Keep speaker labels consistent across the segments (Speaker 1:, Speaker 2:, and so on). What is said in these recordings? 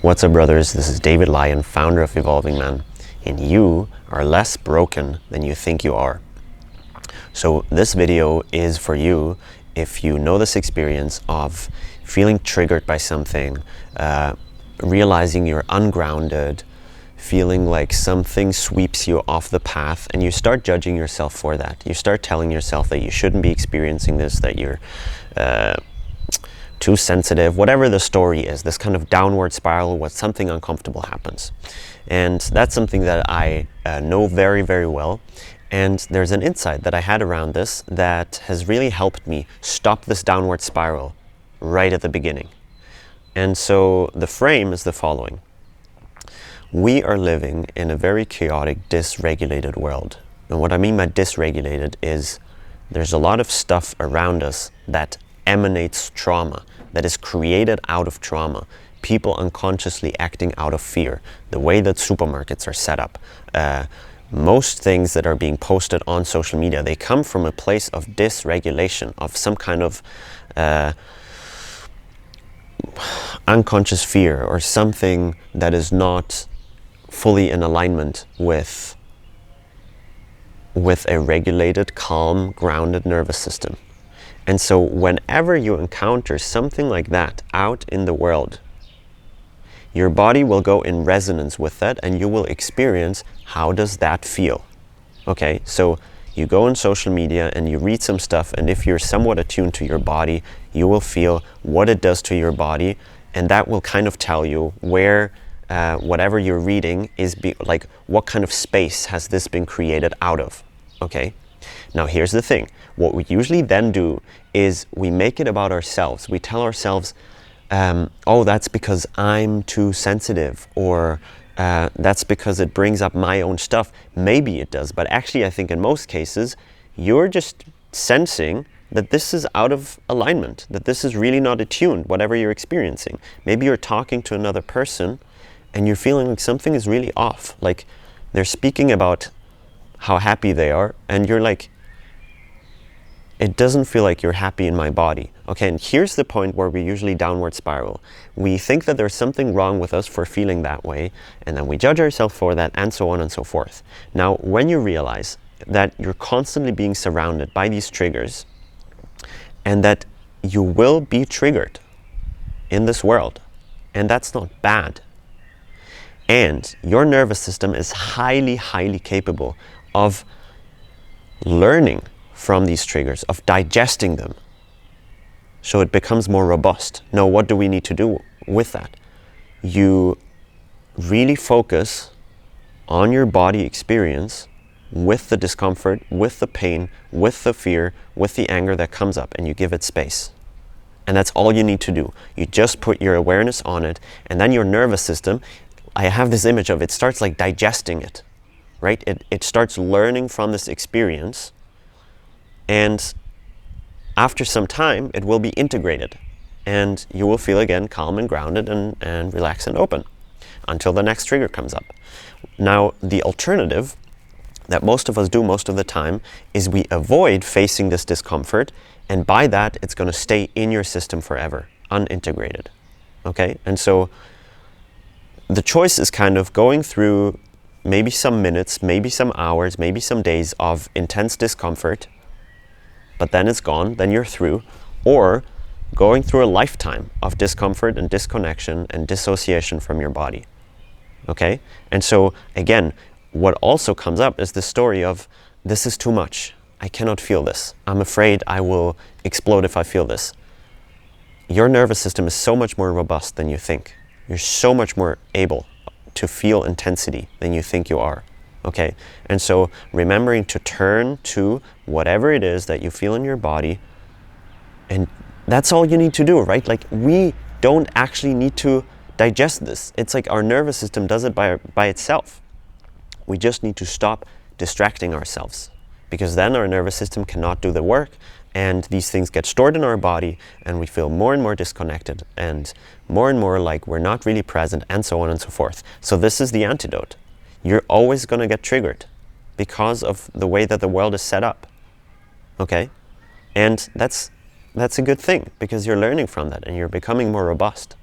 Speaker 1: What's up, brothers? This is David Lyon, founder of Evolving Man, and you are less broken than you think you are. So this video is for you if you know this experience of feeling triggered by something, realizing you're ungrounded, feeling like something sweeps you off the path, and you start judging yourself for that. You start telling yourself that you shouldn't be experiencing this, that you're too sensitive, whatever the story is, this kind of downward spiral where something uncomfortable happens. And that's something that I know very, very well. And there's an insight that I had around this that has really helped me stop this downward spiral right at the beginning. And so the frame is the following. We are living in a very chaotic, dysregulated world. And what I mean by dysregulated is there's a lot of stuff around us that emanates trauma, that is created out of trauma. People unconsciously acting out of fear. The way that supermarkets are set up. Most things that are being posted on social media, they come from a place of dysregulation, of some kind of unconscious fear or something that is not fully in alignment with a regulated, calm, grounded nervous system. And so whenever you encounter something like that out in the world, your body will go in resonance with that and you will experience, how does that feel? Okay, so you go on social media and you read some stuff, and if you're somewhat attuned to your body, you will feel what it does to your body, and that will kind of tell you where whatever you're reading is like, what kind of space has this been created out of, okay? Now here's the thing, what we usually then do is we make it about ourselves. We tell ourselves, oh, that's because I'm too sensitive, or that's because it brings up my own stuff. Maybe it does, but actually I think in most cases, you're just sensing that this is out of alignment, that this is really not attuned, whatever you're experiencing. Maybe you're talking to another person and you're feeling like something is really off, like they're speaking about how happy they are, and you're like, it doesn't feel like you're happy in my body. Okay, and here's the point where we usually downward spiral. We think that there's something wrong with us for feeling that way, and then we judge ourselves for that, and so on and so forth. Now, when you realize that you're constantly being surrounded by these triggers, and that you will be triggered in this world, and that's not bad, and your nervous system is highly, highly capable of learning from these triggers, of digesting them, so it becomes more robust. Now, what do we need to do with that? You really focus on your body experience with the discomfort, with the pain, with the fear, with the anger that comes up, and you give it space. And that's all you need to do. You just put your awareness on it, and then your nervous system, I have this image of it starts like digesting it, right? It starts learning from this experience, and after some time, it will be integrated, and you will feel again calm and grounded and relaxed and open until the next trigger comes up. Now, the alternative that most of us do most of the time is we avoid facing this discomfort, and by that, it's going to stay in your system forever, unintegrated. Okay? And so the choice is kind of going through maybe some minutes, maybe some hours, maybe some days of intense discomfort, but then it's gone, then you're through, or going through a lifetime of discomfort and disconnection and dissociation from your body. Okay? And so again, what also comes up is the story of, this is too much. I cannot feel this. I'm afraid I will explode if I feel this. Your nervous system is so much more robust than you think. You're so much more able to feel intensity than you think you are. Okay? And so remembering to turn to whatever it is that you feel in your body, and that's all you need to do, right? Like, we don't actually need to digest this. It's like our nervous system does it by itself. We just need to stop distracting ourselves, because then our nervous system cannot do the work, and these things get stored in our body, and we feel more and more disconnected and more like we're not really present, and so on and so forth. So this is the antidote. You're always going to get triggered because of the way that the world is set up. Okay? And that's a good thing, because you're learning from that and you're becoming more robust.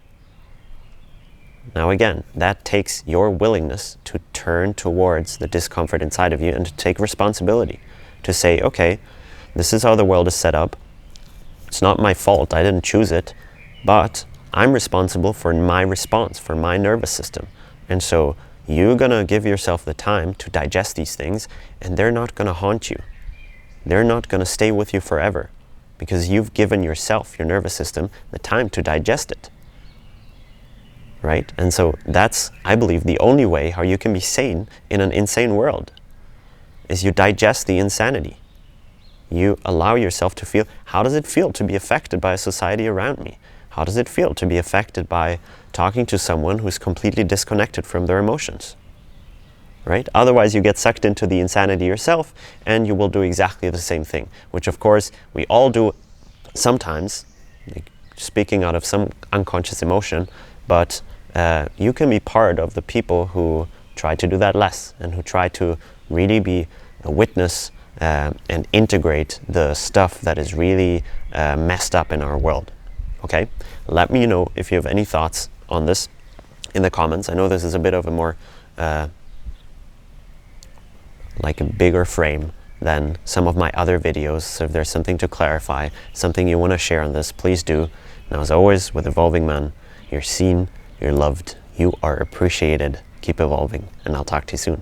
Speaker 1: Now again, that takes your willingness to turn towards the discomfort inside of you and to take responsibility. To say, okay, this is how the world is set up. It's not my fault, I didn't choose it, but I'm responsible for my response, for my nervous system. And so you're gonna give yourself the time to digest these things, and they're not gonna haunt you. They're not gonna stay with you forever, because you've given yourself, your nervous system, the time to digest it. Right? And so that's, I believe, the only way how you can be sane in an insane world, is you digest the insanity. You allow yourself to feel, how does it feel to be affected by a society around me? How does it feel to be affected by talking to someone who's completely disconnected from their emotions? Right? Otherwise you get sucked into the insanity yourself, and you will do exactly the same thing, which of course we all do sometimes, like speaking out of some unconscious emotion, but you can be part of the people who try to do that less, and who try to really be a witness and integrate the stuff that is really messed up in our world. Okay? Let me know if you have any thoughts on this in the comments. I know this is a bit of a more like a bigger frame than some of my other videos, so if there's something to clarify, something you want to share on this, please do. Now as always, with Evolving Man, you're seen, you're loved, you are appreciated. Keep evolving, and I'll talk to you soon.